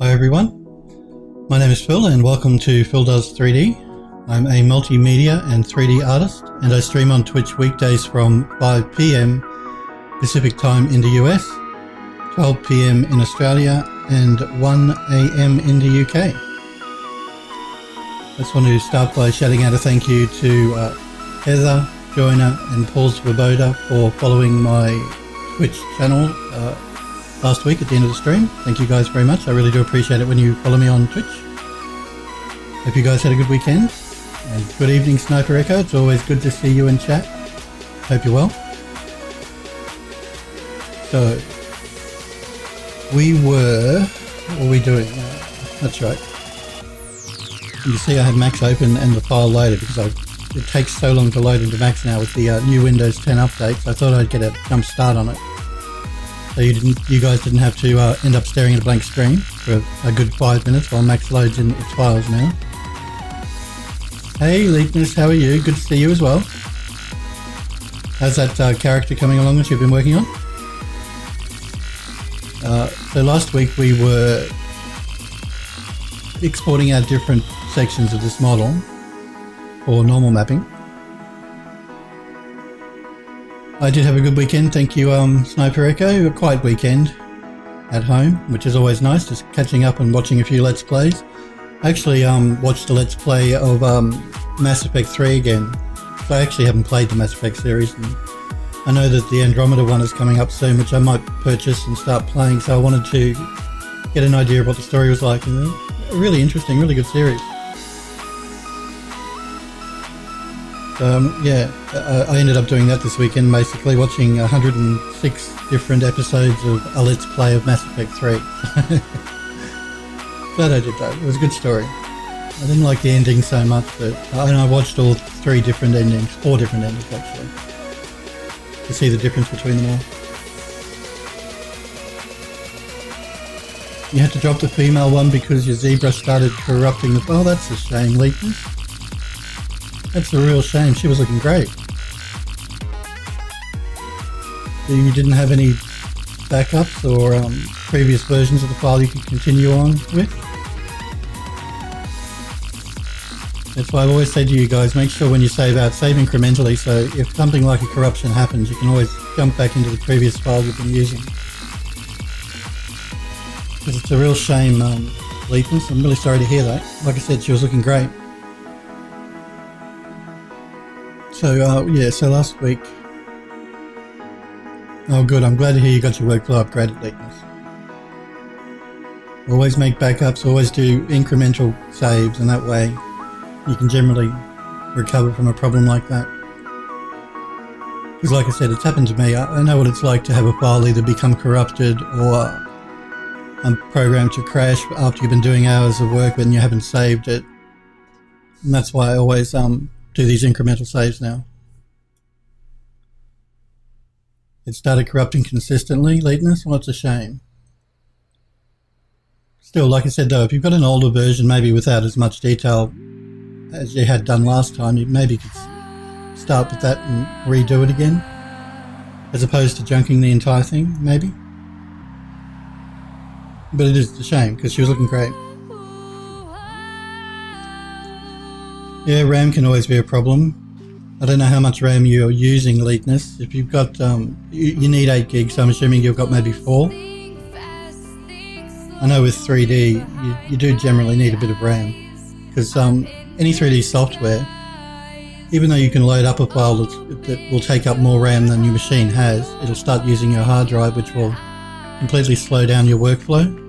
Hi everyone, my name is Phil and welcome to PhilDoes3D. I'm a multimedia and 3D artist and I stream on Twitch weekdays from 5 PM Pacific time in the US, 12 PM in Australia and 1 AM in the UK. I just want to start by shouting out a thank you to Heather, Joyner and Paul Swoboda for following my Twitch channel last week at the end of the stream. Thank you guys very much. I really do appreciate it when you follow me on Twitch. Hope you guys had a good weekend. And good evening, Sniper Echo. It's always good to see you in chat. Hope you're well. So, what were we doing? That's right. You can see I had Max open and the file loaded because it takes so long to load into Max now with the new Windows 10 updates. I thought I'd get a jump start on it. So you guys didn't have to end up staring at a blank screen for a good 5 minutes while Max loads in its files now. Hey Leapness, how are you? Good to see you as well. How's that character coming along that you've been working on? So last week we were exporting out different sections of this model for normal mapping. I did have a good weekend, thank you Sniper Echo. A quiet weekend at home, which is always nice, just catching up and watching a few Let's Plays. I actually watched a Let's Play of Mass Effect 3 again. So I actually haven't played the Mass Effect series, and I know that the Andromeda one is coming up soon, which I might purchase and start playing, so I wanted to get an idea of what the story was like. And really interesting, really good series. Yeah, I ended up doing that this weekend, basically watching 106 different episodes of a Let's Play of Mass Effect 3. Glad I did that. It was a good story. I didn't like the ending so much, but I watched all 4 different endings actually, to see the difference between them all. You had to drop the female one because your zebra started corrupting the... Oh, that's a shame, Leapness. That's a real shame. She was looking great. You didn't have any backups or previous versions of the file you could continue on with? That's why I always say to you guys, make sure when you save out, save incrementally, so if something like a corruption happens, you can always jump back into the previous file you've been using. Because it's a real shame, Leapness. I'm really sorry to hear that. Like I said, she was looking great. So, yeah, so last week... Oh good, I'm glad to hear you got your workflow upgraded, Leapness. Always make backups, always do incremental saves, and that way you can generally recover from a problem like that. Because like I said, it's happened to me. I know what it's like to have a file either become corrupted or programmed to crash after you've been doing hours of work and you haven't saved it. And that's why I always do these incremental saves now. It started corrupting consistently, Leapness. Well, it's a shame. Still, like I said though, if you've got an older version, maybe without as much detail as you had done last time, you maybe could start with that and redo it again, as opposed to junking the entire thing, maybe. But it is a shame, because she was looking great. Yeah, RAM can always be a problem. I don't know how much RAM you're using, Leapness. If you've got, you need 8 gigs, so I'm assuming you've got maybe 4. I know with 3D, you do generally need a bit of RAM. Because any 3D software, even though you can load up a file that will take up more RAM than your machine has, it'll start using your hard drive, which will completely slow down your workflow.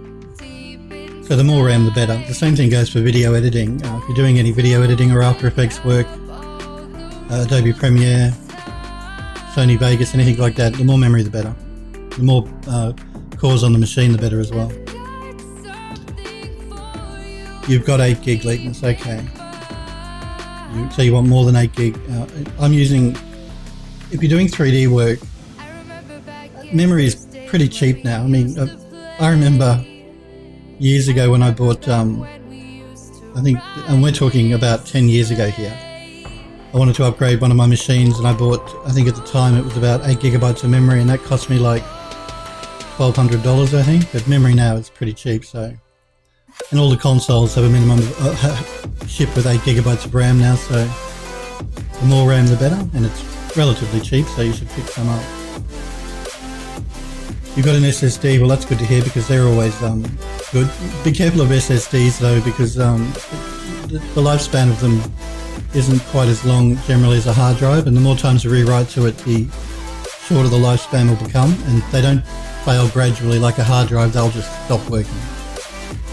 So the more RAM, the better. The same thing goes for video editing. If you're doing any video editing or After Effects work, Adobe Premiere, Sony Vegas, anything like that, the more memory, the better. The more cores on the machine, the better as well. You've got 8 gig Leapness, okay. So you want more than 8 gig. I'm using, if you're doing 3D work, memory is pretty cheap now. I mean, I remember years ago when I bought, I think, and we're talking about 10 years ago here, I wanted to upgrade one of my machines and I bought, I think at the time it was about 8 gigabytes of memory and that cost me like $1,200 I think, but memory now is pretty cheap, so And all the consoles have a minimum of ship with 8 gigabytes of RAM now, so the more RAM the better, and it's relatively cheap, so you should pick some up. You've got an SSD, well that's good to hear because they're always good. Be careful of SSDs though, because the lifespan of them isn't quite as long generally as a hard drive, and the more times you rewrite to it, the shorter the lifespan will become, and they don't fail gradually like a hard drive, they'll just stop working.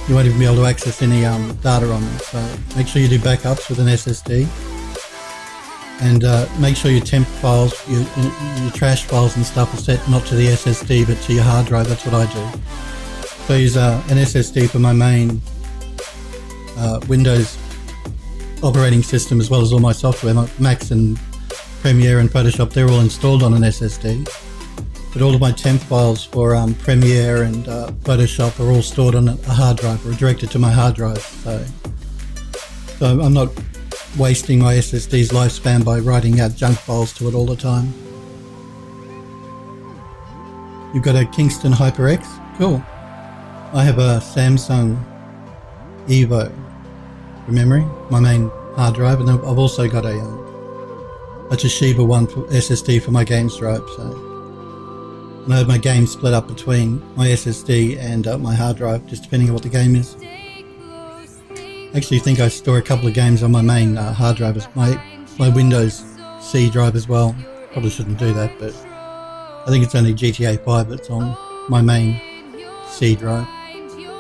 You won't even be able to access any data on them, so make sure you do backups with an SSD. And make sure your temp files, your trash files and stuff are set not to the SSD but to your hard drive. That's what I do. So I use an SSD for my main Windows operating system, as well as all my software. My Macs and Premiere and Photoshop, they're all installed on an SSD. But all of my temp files for Premiere and Photoshop are all stored on a hard drive or directed to my hard drive. So I'm not wasting my SSD's lifespan by writing out junk files to it all the time. You've got a Kingston HyperX? Cool. I have a Samsung Evo for memory, my main hard drive, and I've also got a Toshiba one for SSD for my games drive. So and I have my games split up between my SSD and my hard drive, just depending on what the game is. I actually think I store a couple of games on my main hard drive as my Windows C drive as well. Probably shouldn't do that, but I think it's only GTA 5 that's on my main C drive.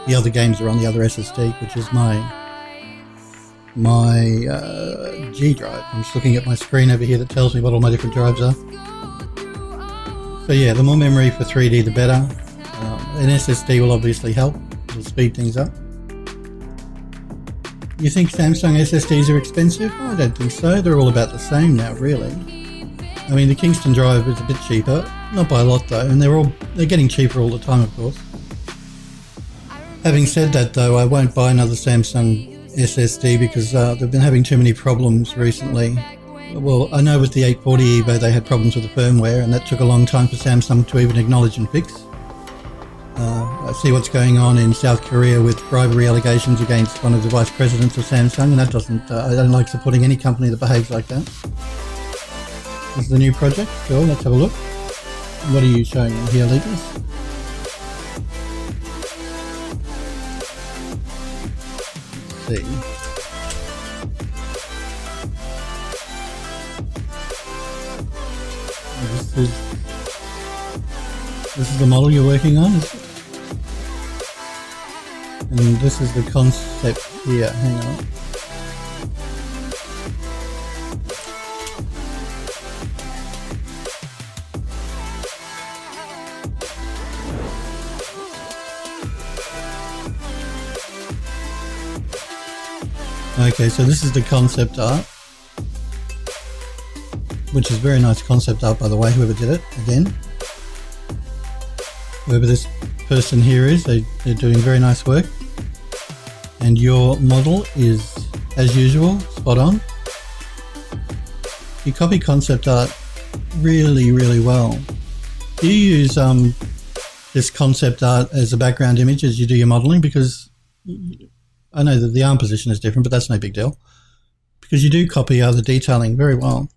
The other games are on the other SSD, which is my G drive. I'm just looking at my screen over here that tells me what all my different drives are. So yeah, the more memory for 3D the better. An SSD will obviously help. It'll speed things up. You think Samsung SSDs are expensive? I don't think so. They're all about the same now, really. I mean, the Kingston drive is a bit cheaper, not by a lot though, and they're getting cheaper all the time, of course. Having said that though, I won't buy another Samsung SSD because they've been having too many problems recently. Well, I know with the 840 Evo they had problems with the firmware, and that took a long time for Samsung to even acknowledge and fix. I see what's going on in South Korea with bribery allegations against one of the vice presidents of Samsung, and that doesn't, I don't like supporting any company that behaves like that. This is the new project. Cool, let's have a look. What are you showing in here, Lucas? Let's see. This is the model you're working on, is it? And this is the concept here. Hang on. Okay, so this is the concept art, which is very nice concept art, by the way, whoever did it, again. Whoever this person here is, they're doing very nice work. And your model is, as usual, spot on. You copy concept art really, really well. Do you use this concept art as a background image as you do your modeling? Because I know that the arm position is different, but that's no big deal. Because you do copy the detailing very well.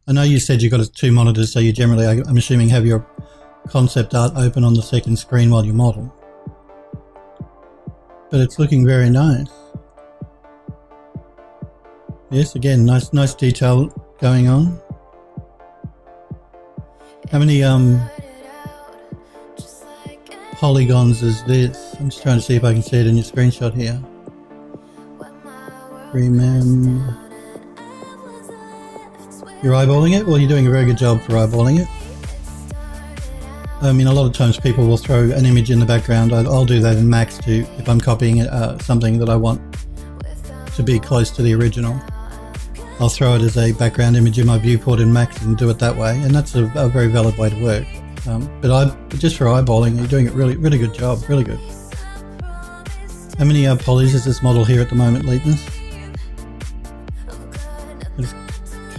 I know you said you've got 2 monitors, so you generally, I'm assuming, have your concept art open on the second screen while you model. But it's looking very nice. Yes, again, nice detail going on. How many polygons is this? I'm just trying to see if I can see it in your screenshot here. Remember. You're eyeballing it? Well, you're doing a very good job for eyeballing it. I mean, a lot of times people will throw an image in the background. I'll do that in Max too, if I'm copying something that I want to be close to the original. I'll throw it as a background image in my viewport in Max and do it that way, and that's a very valid way to work. But just for eyeballing, you're doing it really, really good job, really good. How many polys is this model here at the moment, Leapness? I just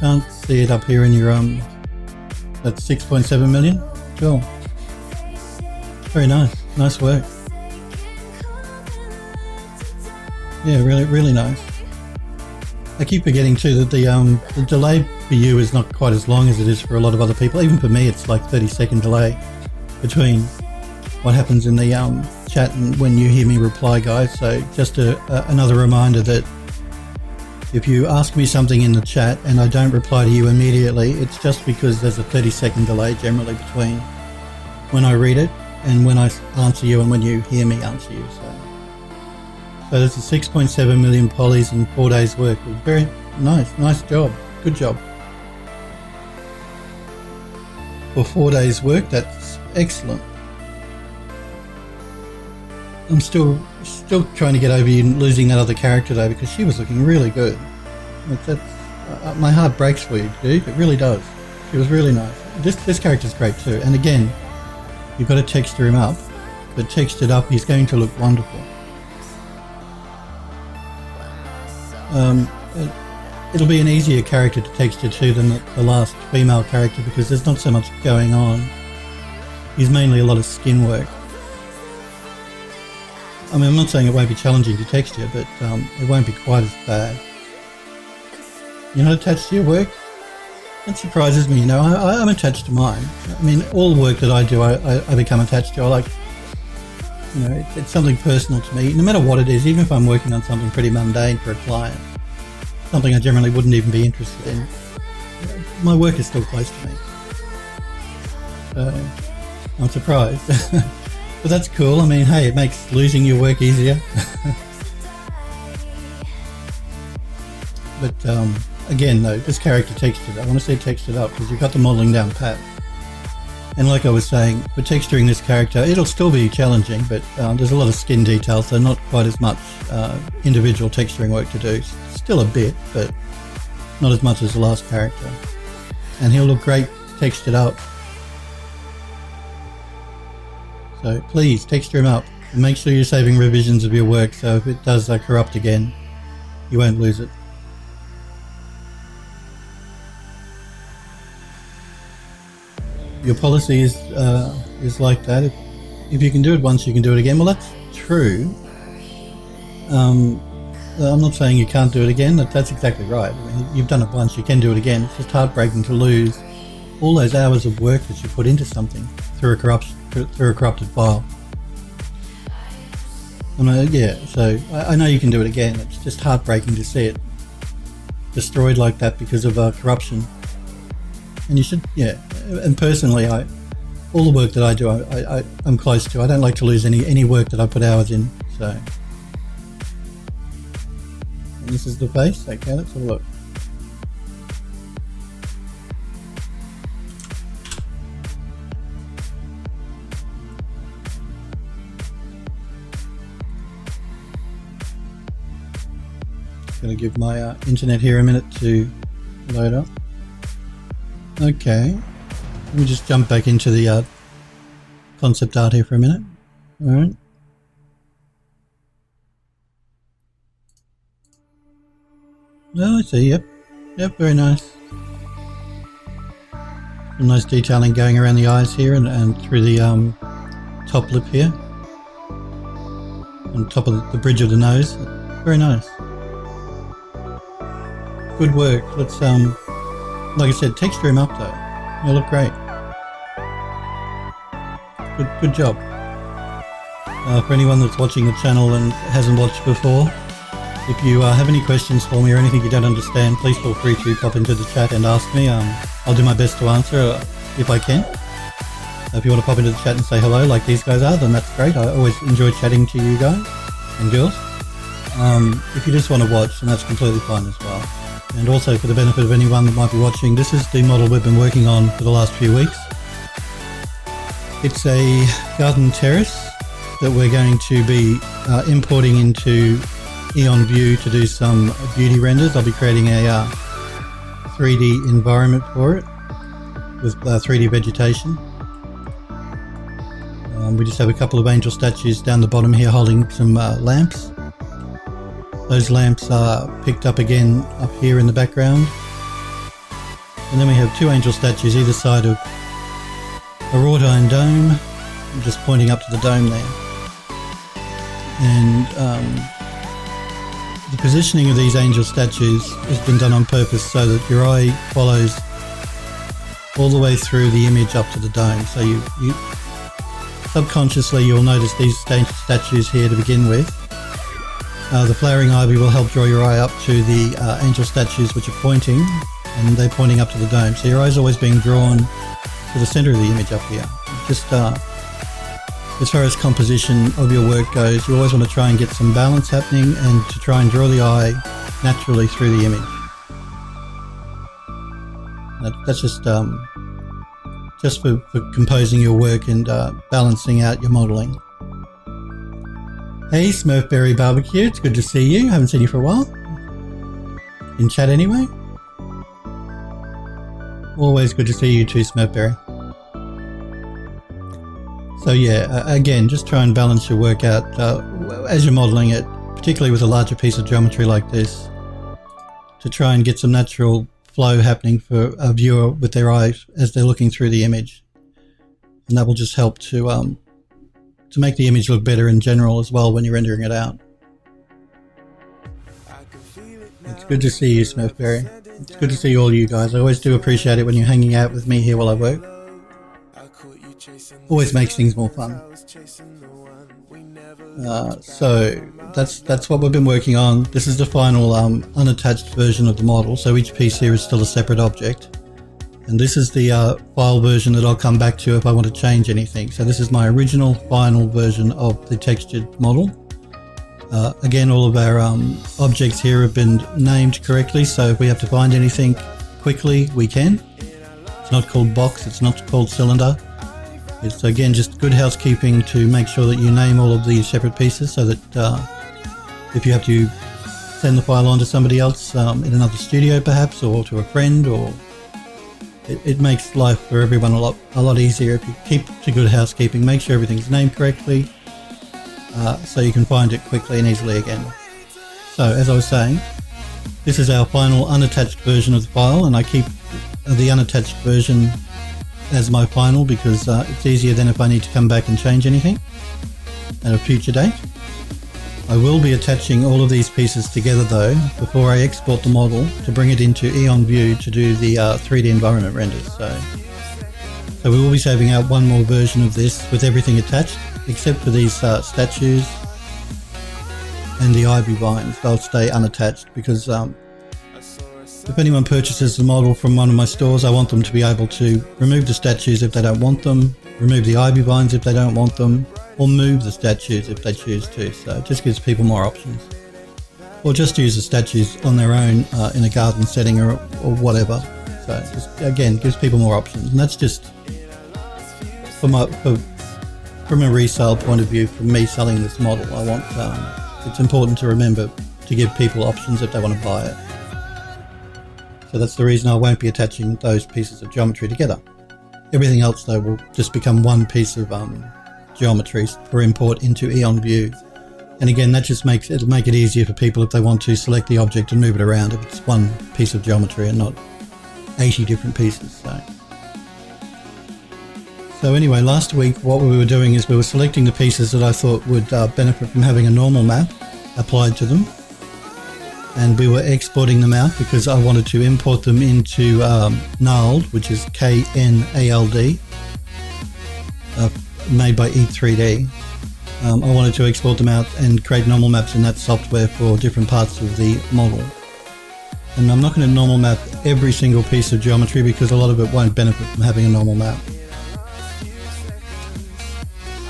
can't see it up here in your that's 6.7 million. Cool. Very nice, nice work. Yeah, really, really nice. I keep forgetting too that the delay for you is not quite as long as it is for a lot of other people. Even for me, it's like 30-second delay between what happens in the chat and when you hear me reply, guys. So just another reminder that if you ask me something in the chat and I don't reply to you immediately, it's just because there's a 30-second delay generally between when I read it and when I answer you and when you hear me answer you. So there's a 6.7 million polys in 4 days work. Very nice job. Good job. For 4 days work, that's excellent. I'm still trying to get over you losing that other character though, because she was looking really good. My heart breaks for you, dude. It really does. She was really nice. This character's great too. And again, you've got to texture him up, but textured up, he's going to look wonderful. It'll be an easier character to texture too than the last female character because there's not so much going on. He's mainly a lot of skin work. I mean, I'm not saying it won't be challenging to texture, but it won't be quite as bad. You're not attached to your work? That surprises me, you know. I'm attached to mine. I mean, all work that I do, I become attached to. I like, you know, it's something personal to me, no matter what it is, even if I'm working on something pretty mundane for a client, something I generally wouldn't even be interested in. My work is still close to me. So, I'm surprised. But that's cool. I mean, hey, it makes losing your work easier. But again, though, this character textured. I want to say textured up because you've got the modelling down pat. And like I was saying, for texturing this character, it'll still be challenging, but there's a lot of skin details, so not quite as much individual texturing work to do. Still a bit, but not as much as the last character. And he'll look great textured up. So please texture him up and make sure you're saving revisions of your work so if it does corrupt again, you won't lose it. Your policy is like that. If you can do it once, you can do it again. Well, that's true. I'm not saying you can't do it again. That's exactly right. I mean, you've done it once, you can do it again. It's just heartbreaking to lose all those hours of work that you put into something through a corrupted file. Yeah, so I know you can do it again. It's just heartbreaking to see it destroyed like that because of corruption. And you should, yeah. And personally, all the work that I do, I'm close to. I don't like to lose any work that I put hours in. So, and this is the face. Okay, let's have a look. Going to give my internet here a minute to load up. Okay, let me just jump back into the concept art here for a minute. All right. Oh, I see. Yep, very nice. Some nice detailing going around the eyes here and through the top lip here, on top of the bridge of the nose. Very nice. Good work. Let's like I said, texture him up though. He'll look great. Good job. For anyone that's watching the channel and hasn't watched before, if you have any questions for me or anything you don't understand, please feel free to pop into the chat and ask me. I'll do my best to answer if I can. If you want to pop into the chat and say hello like these guys are, then that's great. I always enjoy chatting to you guys and girls. If you just want to watch, then that's completely fine as well. And also for the benefit of anyone that might be watching, this is the model we've been working on for the last few weeks. It's a garden terrace that we're going to be importing into Eon View to do some beauty renders. I'll be creating a 3D environment for it with 3D vegetation. We just have a couple of angel statues down the bottom here holding some lamps. Those lamps are picked up again up here in the background. And then we have two angel statues either side of a wrought iron dome. I'm just pointing up to the dome there. And the positioning of these angel statues has been done on purpose so that your eye follows all the way through the image up to the dome. So you subconsciously you'll notice these statues here to begin with. The flowering ivy will help draw your eye up to the angel statues which are pointing, and they're pointing up to the dome. So your eye's always being drawn to the center of the image up here. Just as far as composition of your work goes, you always want to try and get some balance happening and to try and draw the eye naturally through the image. That's just for composing your work and balancing out your modelling. Hey Smurfberry Barbecue, it's good to see you. Haven't seen you for a while. In chat anyway. Always good to see you too, Smurfberry. So yeah, again, just try and balance your work out as you're modelling it, particularly with a larger piece of geometry like this, to try and get some natural flow happening for a viewer with their eyes as they're looking through the image. And that will just help to make the image look better in general as well when you're rendering it out. It's good to see you, Smurfberry. It's good to see all you guys. I always do appreciate it when you're hanging out with me here while I work. Always makes things more fun. So that's what we've been working on. This is the final unattached version of the model, so each piece here is still a separate object. And this is the file version that I'll come back to if I want to change anything. So this is my original final version of the textured model. Again, all of our objects here have been named correctly, so if we have to find anything quickly, we can. It's not called box, it's not called cylinder. It's again just good housekeeping to make sure that you name all of these separate pieces so that if you have to send the file on to somebody else in another studio perhaps, or to a friend, or it makes life for everyone a lot easier if you keep to good housekeeping. Make sure everything's named correctly so you can find it quickly and easily again. So as I was saying, this is our final unattached version of the file, and I keep the unattached version as my final because it's easier than if I need to come back and change anything at a future date. I will be attaching all of these pieces together though before I export the model to bring it into Eon View to do the 3D environment renders. So we will be saving out one more version of this with everything attached except for these statues and the ivy vines. They'll stay unattached because if anyone purchases the model from one of my stores, I want them to be able to remove the statues if they don't want them, remove the ivy vines if they don't want them, or move the statues if they choose to. So it just gives people more options. Or just use the statues on their own in a garden setting or whatever. So it just, again, gives people more options. And that's just from a resale point of view, from me selling this model. I want it's important to remember to give people options if they want to buy it. So that's the reason I won't be attaching those pieces of geometry together. Everything else though will just become one piece of geometry for import into Eon View. And again, that just it'll make it easier for people if they want to select the object and move it around if it's one piece of geometry and not 80 different pieces. So anyway, last week what we were doing is we were selecting the pieces that I thought would benefit from having a normal map applied to them. And we were exporting them out because I wanted to import them into Knald, which is KNALD, made by E3D. I wanted to export them out and create normal maps in that software for different parts of the model. And I'm not going to normal map every single piece of geometry because a lot of it won't benefit from having a normal map.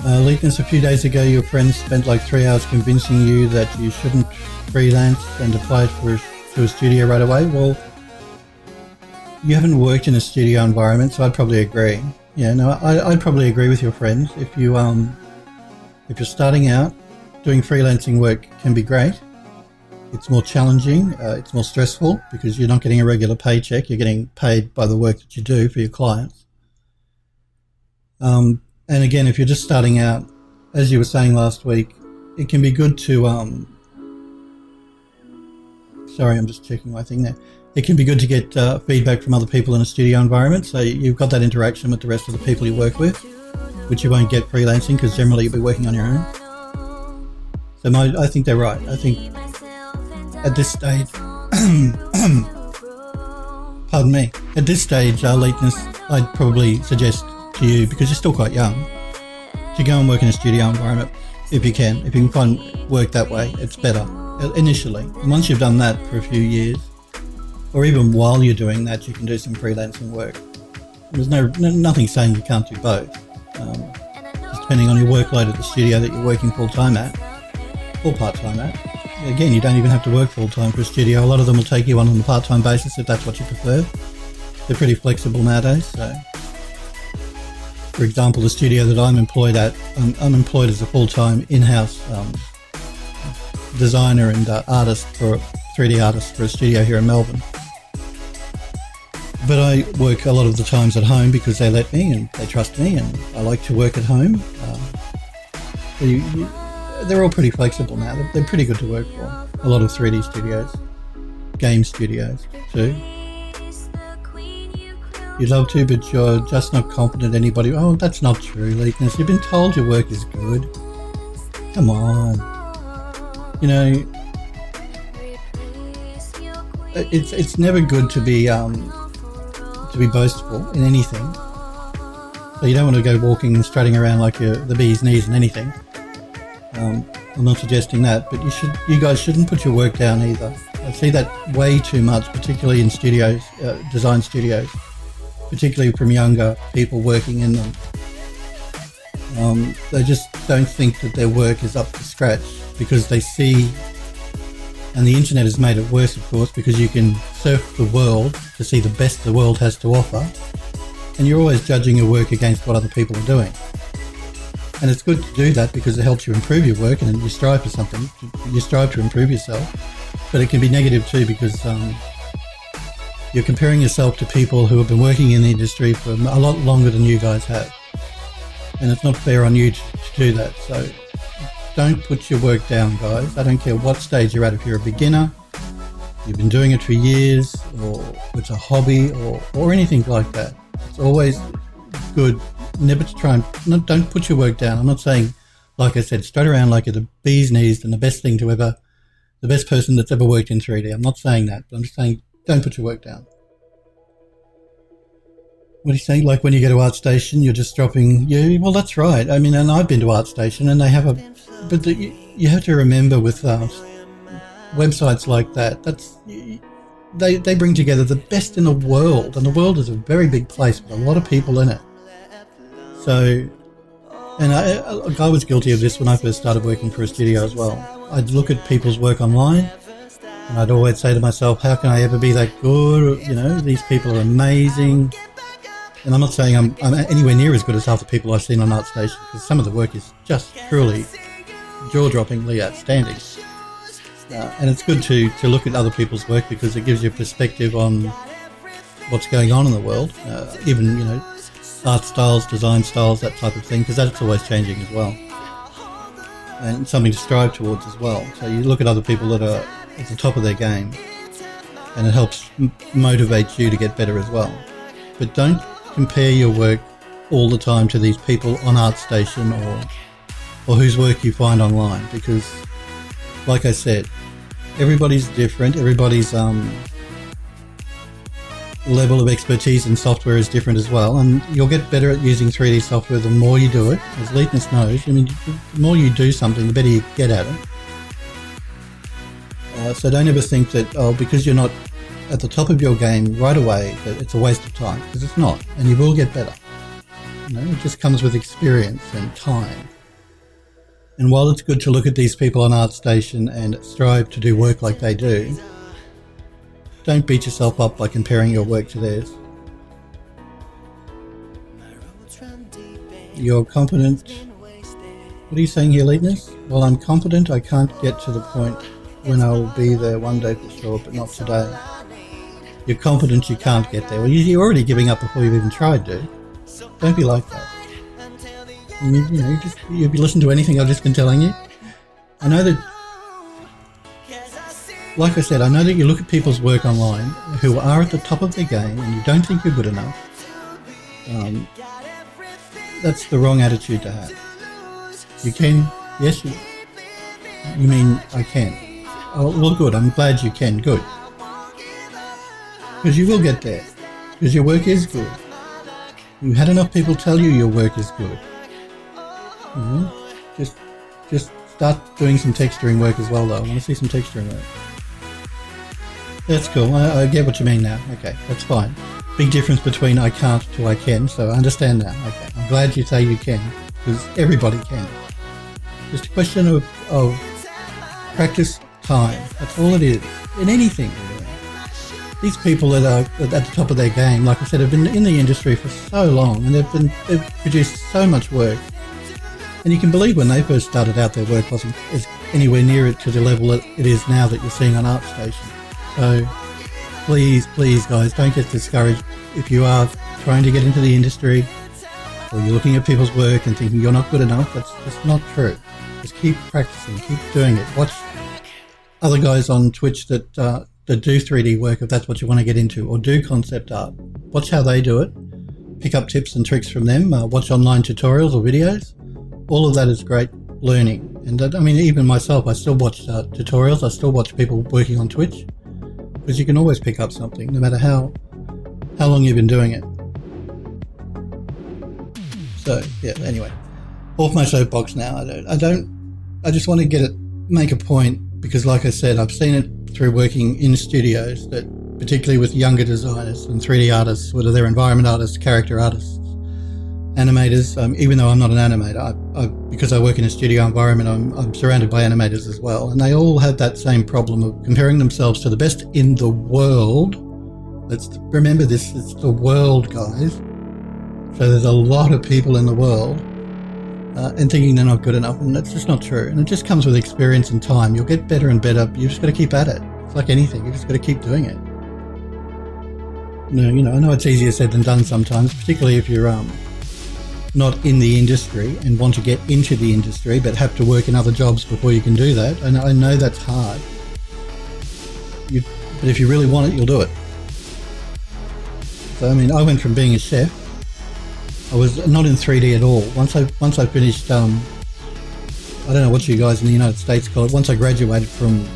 Leakness, a few days ago your friend spent like 3 hours convincing you that you shouldn't freelance and apply to a studio right away. Well, you haven't worked in a studio environment, so I'd probably agree. Yeah, no, I'd probably agree with your friend. If you're starting out, doing freelancing work can be great. It's more challenging, it's more stressful because you're not getting a regular paycheck. You're getting paid by the work that you do for your clients. And again, if you're just starting out, as you were saying last week, it can be good to, sorry, I'm just checking my thing there. It can be good to get feedback from other people in a studio environment, so you've got that interaction with the rest of the people you work with, which you won't get freelancing because generally you'll be working on your own. So I think they're right. I think at this stage, pardon me, at this stage, lateness, I'd probably suggest to you, because you're still quite young, to go and work in a studio environment if you can. If you can find work that way, it's better initially. And once you've done that for a few years, or even while you're doing that, you can do some freelancing work. There's nothing saying you can't do both. Just depending on your workload at the studio that you're working full-time at, or part-time at. Again, you don't even have to work full-time for a studio. A lot of them will take you on a part-time basis if that's what you prefer. They're pretty flexible nowadays. So, for example, the studio that I'm employed at, I'm employed as a full-time in-house designer and artist for 3D artist for a studio here in Melbourne. But I work a lot of the times at home because they let me and they trust me, and I like to work at home. They're all pretty flexible now. They're pretty good to work for. A lot of 3D studios, game studios too. You'd love to, but you're just not confident anybody. Oh, that's not true, Leakness. You've been told your work is good. Come on. You know, it's never good to be boastful in anything. So you don't want to go walking and strutting around like you're the bee's knees in anything. I'm not suggesting that, but you guys shouldn't put your work down either. I see that way too much, particularly in studios, design studios, particularly from younger people working in them. They just don't think that their work is up to scratch because they see, and the internet has made it worse, of course, because you can surf the world to see the best the world has to offer, and you're always judging your work against what other people are doing. And it's good to do that because it helps you improve your work and you strive for something. You strive to improve yourself. But it can be negative too because you're comparing yourself to people who have been working in the industry for a lot longer than you guys have. And it's not fair on you to do that. So don't put your work down, guys. I don't care what stage you're at. If you're a beginner, you've been doing it for years, or it's a hobby or anything like that. It's always good never to try and don't put your work down. I'm not saying, like I said, strut around like you're the bee's knees and the best person that's ever worked in 3D. I'm not saying that, but I'm just saying don't put your work down. What are you saying? Like when you go to ArtStation, you're just dropping well, that's right. I mean, and I've been to ArtStation and they have you have to remember with websites like that, they bring together the best in the world, and the world is a very big place with a lot of people in it. So, and I was guilty of this when I first started working for a studio as well. I'd look at people's work online and I'd always say to myself, how can I ever be that good? You know, these people are amazing. And I'm not saying I'm anywhere near as good as half the people I've seen on ArtStation, because some of the work is just truly jaw-droppingly outstanding. And it's good to look at other people's work because it gives you a perspective on what's going on in the world, even, you know, art styles, design styles, that type of thing, because that's always changing as well. And something to strive towards as well. So you look at other people that are at the top of their game, and it helps motivate you to get better as well. But don't compare your work all the time to these people on ArtStation or whose work you find online, because, like I said, everybody's different. Everybody's level of expertise in software is different as well, and you'll get better at using 3D software the more you do it. As Leetness knows, I mean, the more you do something, the better you get at it. So don't ever think that, because you're not at the top of your game right away, that it's a waste of time, because it's not, and you will get better. You know, it just comes with experience and time. And while it's good to look at these people on ArtStation and strive to do work like they do, don't beat yourself up by comparing your work to theirs. You're confident. What are you saying here, Leetness? Well, I'm confident I can't get to the point when I will be there one day for sure, but not today. You're confident you can't get there. Well, you're already giving up before you've even tried to. Don't be like that. You've listened to anything I've just been telling you. I know that, like I said, I know that you look at people's work online who are at the top of their game and you don't think you're good enough. That's the wrong attitude to have. You can, yes, you mean I can. Oh, well, good. I'm glad you can. Good. Because you will get there. Because your work is good. You had enough people tell you your work is good. Just start doing some texturing work as well, though. I want to see some texturing work. That's cool. I get what you mean now. Okay, that's fine. Big difference between I can't to I can, so I understand now. Okay, I'm glad you say you can, because everybody can. Just a question of practice time. That's all it is. In anything we're doing. These people that are at the top of their game, like I said, have been in the industry for so long, and they've produced so much work. And you can believe when they first started out, their work wasn't anywhere near to the level that it is now that you're seeing on ArtStation. So please, guys, don't get discouraged if you are trying to get into the industry or you're looking at people's work and thinking you're not good enough. That's just not true. Just keep practicing, keep doing it. Watch other guys on Twitch that do 3D work if that's what you want to get into, or do concept art. Watch how they do it. Pick up tips and tricks from them. Watch online tutorials or videos. All of that is great learning. And I mean, even myself, I still watch tutorials. I still watch people working on Twitch, because you can always pick up something, no matter how long you've been doing it. So yeah, anyway, off my soapbox now. I just want to make a point, because like I said, I've seen it through working in studios, that particularly with younger designers and 3D artists, whether they're environment artists, character artists, animators, even though I'm not an animator, because I work in a studio environment, I'm surrounded by animators as well, and they all have that same problem of comparing themselves to the best in the world. Let's remember this, it's the world, guys. So there's a lot of people in the world, and thinking they're not good enough, and that's just not true. And it just comes with experience and time. You'll get better and better. You just got to keep at it. It's like anything, you just got to keep doing it. No, I know it's easier said than done sometimes, particularly if you're not in the industry and want to get into the industry, but have to work in other jobs before you can do that. And I know that's hard. But if you really want it, you'll do it. So I mean, I went from being a chef. I was not in 3D at all. Once I finished, I don't know what you guys in the United States call it. Once I graduated from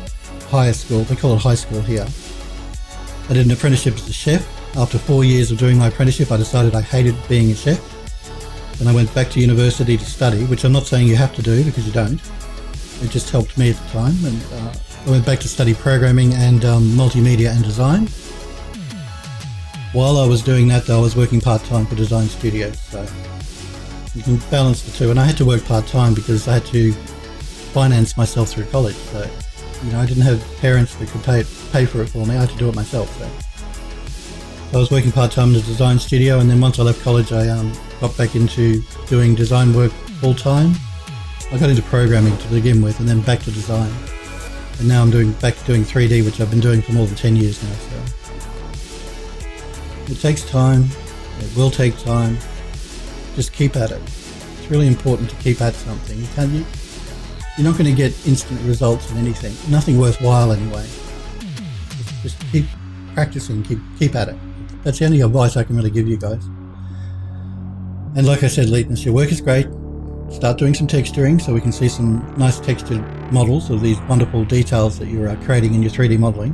higher school, they call it high school here, I did an apprenticeship as a chef. After 4 years of doing my apprenticeship, I decided I hated being a chef. And I went back to university to study, which I'm not saying you have to do, because you don't. It just helped me at the time. And I went back to study programming and multimedia and design. While I was doing that, though, I was working part-time for design studios. So you can balance the two. And I had to work part-time because I had to finance myself through college. So, I didn't have parents that could pay for it for me. I had to do it myself. So I was working part-time in a design studio, and then once I left college, I got back into doing design work full-time. I got into programming to begin with, and then back to design. And now I'm back to doing 3D, which I've been doing for more than 10 years now. So it takes time. It will take time. Just keep at it. It's really important to keep at something. You're not going to get instant results in anything. Nothing worthwhile anyway. Just keep practicing. Keep at it. That's the only advice I can really give you guys. And like I said, Leetness, your work is great. Start doing some texturing so we can see some nice textured models of these wonderful details that you're creating in your 3D modeling.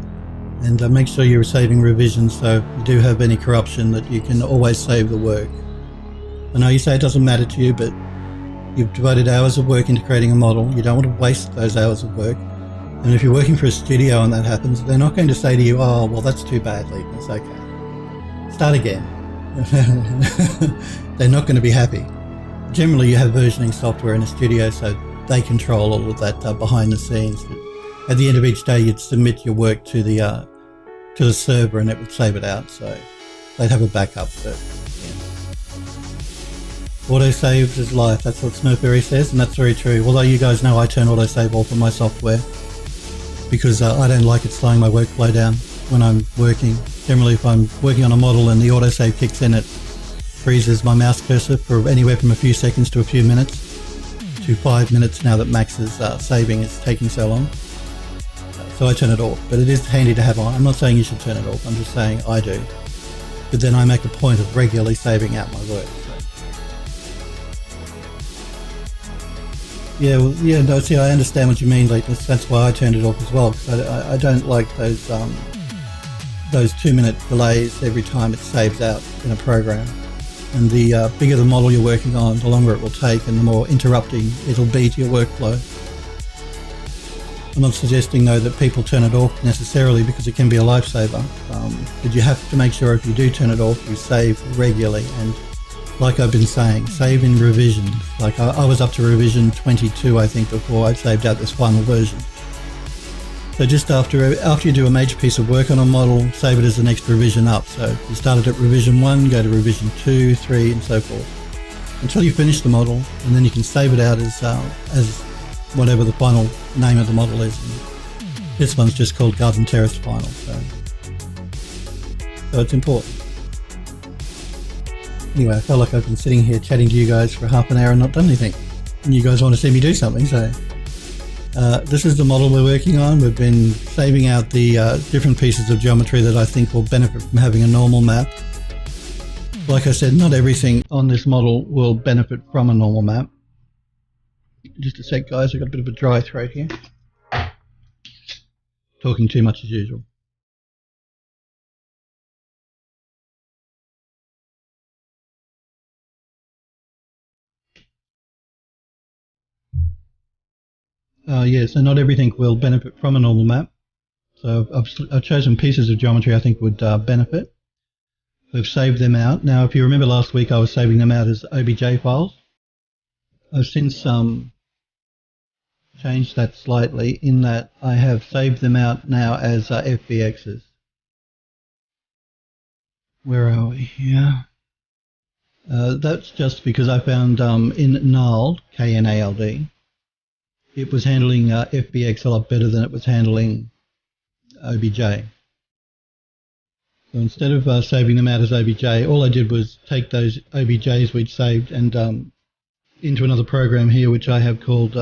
And make sure you're saving revisions, so if you do have any corruption, that you can always save the work. I know you say it doesn't matter to you, but you've devoted hours of work into creating a model. You don't want to waste those hours of work. And if you're working for a studio and that happens, they're not going to say to you, oh, well, that's too bad, Leetness. Okay. Start again. They're not going to be happy. Generally, you have versioning software in a studio, so they control all of that behind the scenes. At the end of each day, you'd submit your work to the server, and it would save it out. So they'd have a backup. But yeah. Autosave is life. That's what Smurfberry says, and that's very true. Although you guys know I turn autosave off on my software because I don't like it slowing my workflow down when I'm working. Generally, if I'm working on a model and the autosave kicks in, it freezes my mouse cursor for anywhere from a few seconds to a few minutes to 5 minutes now that Max's saving is taking so long. So I turn it off, but it is handy to have on. I'm not saying you should turn it off, I'm just saying I do. But then I make a point of regularly saving out my work. Yeah, well, yeah, no, see, I understand what you mean. Like that's why I turned it off as well, because I don't like those 2-minute delays every time it saves out in a program. And the bigger the model you're working on, the longer it will take, and the more interrupting it'll be to your workflow. I'm not suggesting though that people turn it off necessarily, because it can be a lifesaver. But you have to make sure if you do turn it off, you save regularly. And like I've been saying, save in revisions. Like I was up to revision 22, I think, before I saved out this final version. So just after you do a major piece of work on a model, save it as the next revision up. So if you started at revision 1, go to revision 2, 3, and so forth, until you finish the model, and then you can save it out as whatever the final name of the model is. And this one's just called Garden Terrace Final. So it's important. Anyway, I felt like I've been sitting here chatting to you guys for half an hour and not done anything. And you guys want to see me do something, so... this is the model we're working on. We've been saving out the different pieces of geometry that I think will benefit from having a normal map. Like I said, not everything on this model will benefit from a normal map. Just a sec, guys, I've got a bit of a dry throat here. Talking too much as usual. Yeah, so not everything will benefit from a normal map. So I've chosen pieces of geometry I think would benefit. We've saved them out. Now, if you remember last week, I was saving them out as OBJ files. I've since changed that slightly, in that I have saved them out now as FBXs. Where are we here? That's just because I found in Knald, KNALD, it was handling FBX a lot better than it was handling OBJ. So instead of saving them out as OBJ, all I did was take those OBJs we'd saved and into another program here, which I have called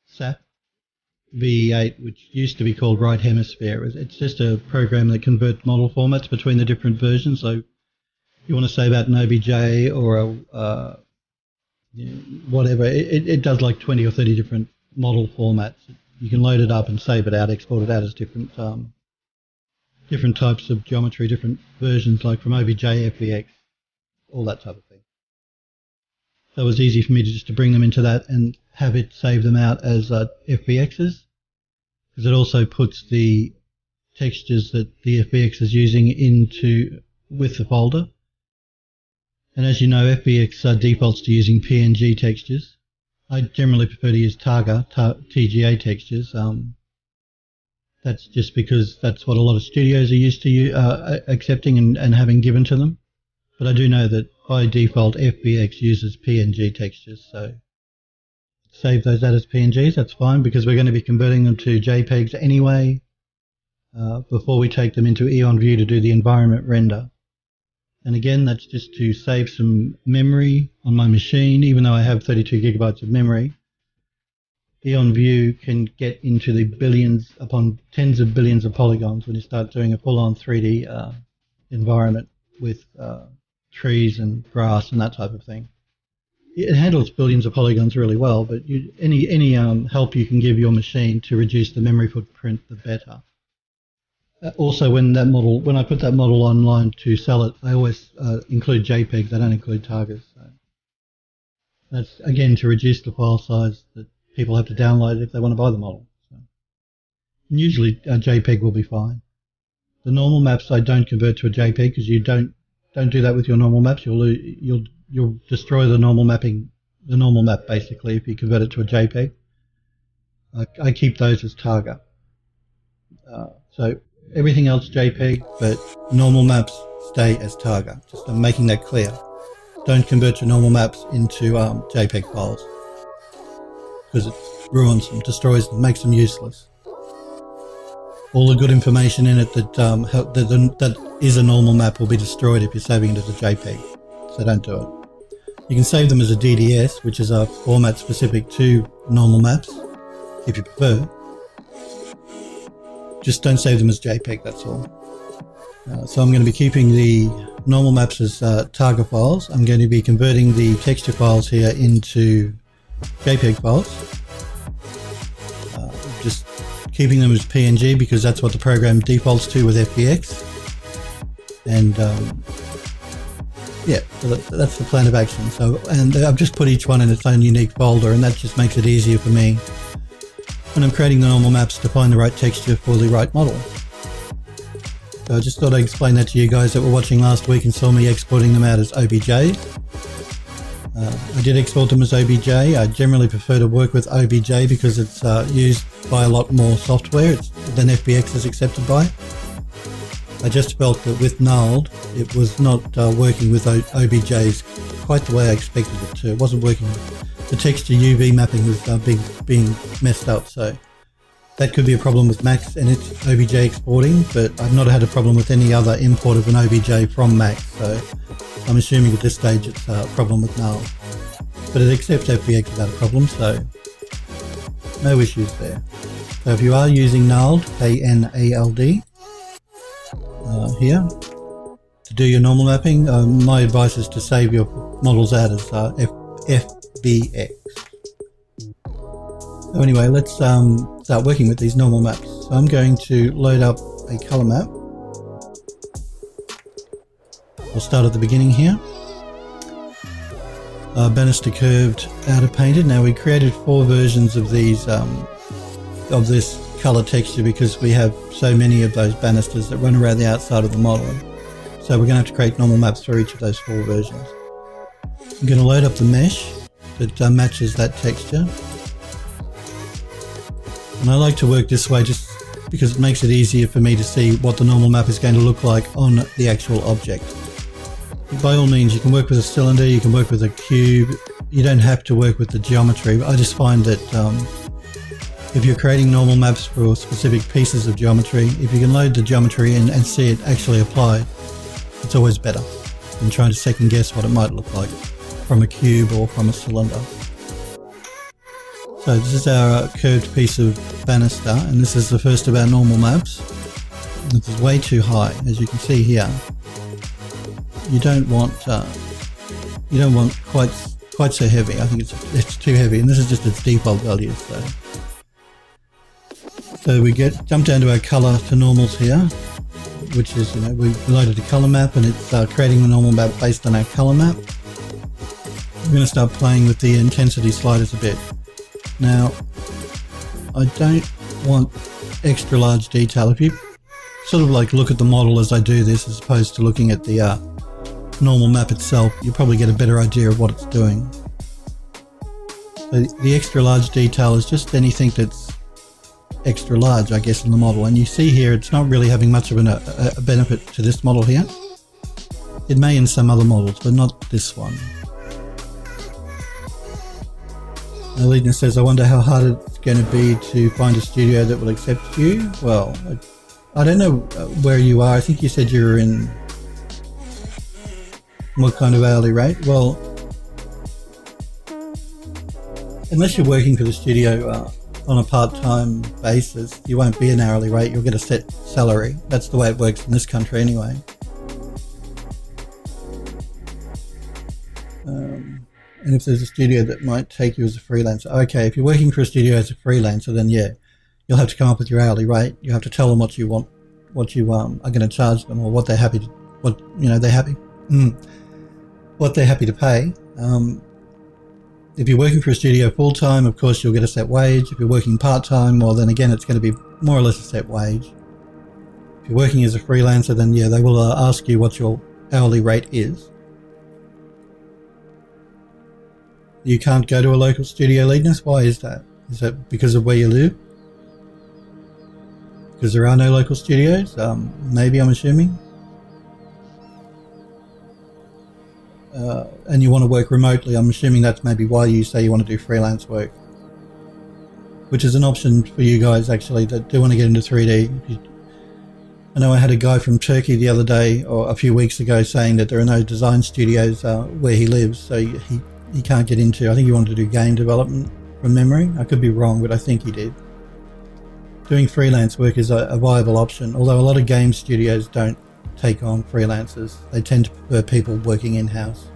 SAP VE8, which used to be called Right Hemisphere. It's just a program that converts model formats between the different versions. So if you want to save out an OBJ or a whatever, it does like 20 or 30 different model formats. You can load it up and save it out, export it out as different types of geometry, different versions, like from OBJ, FBX, all that type of thing. So it was easy for me to bring them into that and have it save them out as FBXs, because it also puts the textures that the FBX is using with the folder. And as you know, FBX defaults to using PNG textures. I generally prefer to use TGA textures. That's just because that's what a lot of studios are used to accepting and having given to them. But I do know that by default FBX uses PNG textures, so save those out as PNGs, that's fine, because we're going to be converting them to JPEGs anyway before we take them into EonView to do the environment render. And again, that's just to save some memory on my machine. Even though I have 32 gigabytes of memory, EonView can get into the billions upon tens of billions of polygons when you start doing a full-on 3D environment with trees and grass and that type of thing. It handles billions of polygons really well, but any help you can give your machine to reduce the memory footprint, the better. Also, when I put that model online to sell it, I always include JPEGs. I don't include targets. So that's again to reduce the file size that people have to download if they want to buy the model. So, and usually a JPEG will be fine. The normal maps I don't convert to a JPEG, because you don't do that with your normal maps. You'll destroy the normal map basically if you convert it to a JPEG. I keep those as Targa. So everything else JPEG, but normal maps stay as Targa. Just I'm making that clear. Don't convert your normal maps into JPEG files, because it ruins them, destroys them, makes them useless. All the good information in it that is a normal map will be destroyed if you're saving it as a JPEG, so don't do it. You can save them as a DDS, which is a format specific to normal maps, if you prefer. Just don't save them as JPEG, that's all. So I'm going to be keeping the normal maps as Targa files. I'm going to be converting the texture files here into JPEG files. Just keeping them as PNG because that's what the program defaults to with FBX. And yeah, so that's the plan of action. So, and I've just put each one in its own unique folder, and that just makes it easier for me when I'm creating the normal maps to find the right texture for the right model. So I just thought I'd explain that to you guys that were watching last week and saw me exporting them out as OBJ. I did export them as OBJ. I generally prefer to work with OBJ because it's used by a lot more software than FBX is accepted by. I just felt that with nulled, it was not working with OBJs quite the way I expected it to. It wasn't working. The texture UV mapping was being messed up, so that could be a problem with Max and its OBJ exporting, but I've not had a problem with any other import of an OBJ from Max, so I'm assuming at this stage it's a problem with null. But it accepts FBX without a problem, so no issues there. So if you are using nulled, K-N-A-L-D, here, to do your normal mapping, my advice is to save your models out as FBX. So anyway, let's start working with these normal maps. So I'm going to load up a color map. We'll start at the beginning here. Banister curved, outer painted. Now we created 4 versions of these of this color texture because we have so many of those banisters that run around the outside of the model. So we're going to have to create normal maps for each of those 4 versions. I'm going to load up the mesh that matches that texture. And I like to work this way just because it makes it easier for me to see what the normal map is going to look like on the actual object. By all means, you can work with a cylinder, you can work with a cube, you don't have to work with the geometry. I just find that if you're creating normal maps for specific pieces of geometry, if you can load the geometry in and see it actually applied, it's always better than trying to second guess what it might look like from a cube or from a cylinder. So this is our curved piece of banister, and this is the first of our normal maps. This is way too high, as you can see here. You don't want quite so heavy. I think it's too heavy, and this is just its default value. So we jump down to our color to normals here, which is, you know, we loaded a color map and it's creating the normal map based on our color map. We're going to start playing with the intensity sliders a bit. Now, I don't want extra large detail. If you sort of like look at the model as I do this, as opposed to looking at the normal map itself, you probably get a better idea of what it's doing. So the extra large detail is just anything that's extra large, I guess, in the model. And you see here, it's not really having much of a benefit to this model here. It may in some other models, but not this one. Lina says, I wonder how hard it's going to be to find a studio that will accept you. Well, I don't know where you are. I think you said you were in what kind of hourly rate? Well, unless you're working for the studio on a part-time basis, you won't be an hourly rate. You'll get a set salary. That's the way it works in this country anyway. And if there's a studio that might take you as a freelancer, okay, if you're working for a studio as a freelancer, then yeah, you'll have to come up with your hourly rate. You have to tell them what you want, what you are going to charge them, or what they're happy to, what they're happy to pay. If you're working for a studio full-time, of course, you'll get a set wage. If you're working part-time, well, then again, it's going to be more or less a set wage. If you're working as a freelancer, then yeah, they will ask you what your hourly rate is. You can't go to a local studio, Linus? Why is that? Is that because of where you live? Because there are no local studios? Maybe, I'm assuming. And you want to work remotely. I'm assuming that's maybe why you say you want to do freelance work. Which is an option for you guys, actually, that do want to get into 3D. I know I had a guy from Turkey the other day, or a few weeks ago, saying that there are no design studios where he lives, so he can't get into. I think he wanted to do game development from memory. I could be wrong, but I think he did. Doing freelance work is a viable option, although a lot of game studios don't take on freelancers. They tend to prefer people working in-house.